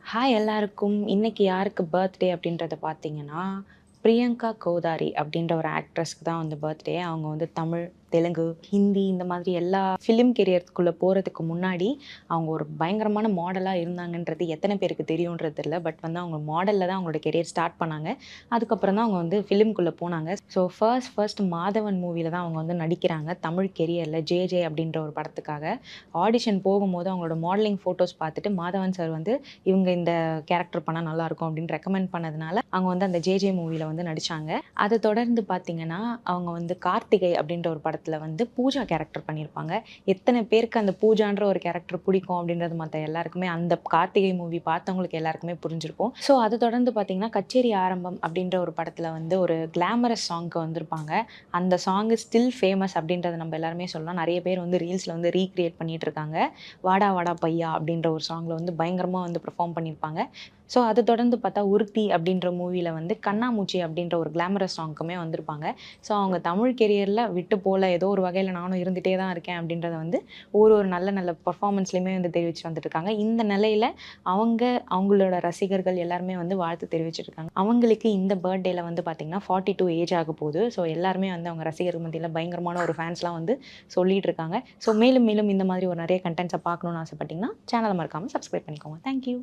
Hi எல்லாருக்கும். இன்னைக்கு யாருக்கு பர்த்டே அப்படின்றத பார்த்தீங்கன்னா, பிரியங்கா கோதாரி அப்படின்ற ஒரு ஆக்ட்ரஸ்க்கு தான் வந்து பர்த்டே. அவங்க வந்து தமிழ், தெலுங்கு, ஹிந்தி இந்த மாதிரி எல்லா ஃபிலிம் கெரியர்க்குள்ள போறதுக்கு முன்னாடி, அவங்க ஒரு பயங்கரமான மாடலா இருந்தாங்கன்றது எத்தன பேருக்கு தெரியுன்றது தெரியல. பட் வந்து அவங்க மாடல்ல தான் அவங்களோட கெரியர் ஸ்டார்ட் பண்ணாங்க. அதுக்கப்புறம் தான் அவங்க வந்து ஃபிலிம்குள்ள போனாங்க. ஸோ ஃபர்ஸ்ட் மாதவன் மூவில தான் அவங்க வந்து நடிக்கிறாங்க. தமிழ் கெரியர்ல ஜே அப்படின்ற ஒரு படத்துக்காக. ஆடிஷன் போகும்போது அவங்களோட மாடலிங் ஃபோட்டோஸ் பார்த்துட்டு மாதவன் சார் வந்து இவங்க இந்த கேரக்டர் பண்ணா நல்லாயிருக்கும் அப்படின்னு ரெக்கமெண்ட் பண்ணதுனால, அவங்க வந்து அந்த ஜே மூவில வந்து நடிச்சாங்க. அத தொடர்ந்து பார்த்தீங்கன்னா, அவங்க வந்து கார்த்திகை அப்படின்ற ஒரு படத்துல வந்து பூஜா கேரக்டர் பண்ணியிருப்பாங்க. எத்தன பேருக்கு அந்த பூஜான்ற ஒரு கேரக்டர் பிடிக்கும் அப்படின்றது மத்த எல்லாருக்குமே அந்த கார்த்திகை மூவி பார்த்தவங்களுக்கு எல்லாருக்குமே புரிஞ்சிருக்கும். ஸோ அத தொடர்ந்து பார்த்தீங்கன்னா, கச்சேரி ஆரம்பம் அப்படின்ற ஒரு படத்துல வந்து ஒரு கிளாமரஸ் சாங்க்கு வந்திருப்பாங்க. அந்த சாங் ஸ்டில் ஃபேமஸ் அப்படின்றத நம்ம எல்லாருமே சொல்லலாம். நெறைய பேர் வந்து ரீல்ஸ்ல வந்து ரீகிரியேட் பண்ணிட்டு இருக்காங்க. வாடா வாடா பையா அப்படின்ற ஒரு சாங்ல வந்து பயங்கரமா வந்து பெர்ஃபார்ம் பண்ணியிருப்பாங்க. ஸோ அத தொடர்ந்து பார்த்தா உருத்தி அப்படின்ற மூவில வந்து கண்ணாமூச்சி அப்படின்ற ஒரு கிளாமரஸ் சாங்க்குமே வந்திருப்பாங்க. ஸோ அவங்க தமிழ் கெரியர்ல விட்டு போல ஏதோ ஒரு வகையில நானும் இருந்துட்டே தான் இருக்கேன் அப்படின்றத வந்து ஒரு நல்ல நல்ல பெர்ஃபார்மன்ஸ்லயுமே வந்து தெரிவிச்சு வந்துட்டு இருக்காங்க. இந்த நிலையில அவங்க அவங்களோட ரசிகர்கள் எல்லாருமே வந்து வாழ்த்து தெரிவிச்சுட்டு இருக்காங்க. அவங்களுக்கு இந்த பர்த்டேல வந்து பார்த்தீங்கன்னா 42 ஏஜ் ஆக போகுது. ஸோ எல்லாருமே வந்து அவங்க ரசிகர்கள் மத்தியில பயங்கரமான ஒரு ஃபேன்ஸ்லாம் வந்து சொல்லிட்டு இருக்காங்க. ஸோ மேலும் மேலும் இந்த மாதிரி ஒரு நெறைய கன்டென்ட்ஸ பார்க்கணும்னு ஆசைப்பட்டீங்கன்னா, சேனல மறக்காம சப்ஸ்கிரைப் பண்ணிக்கோங்க. Thank you.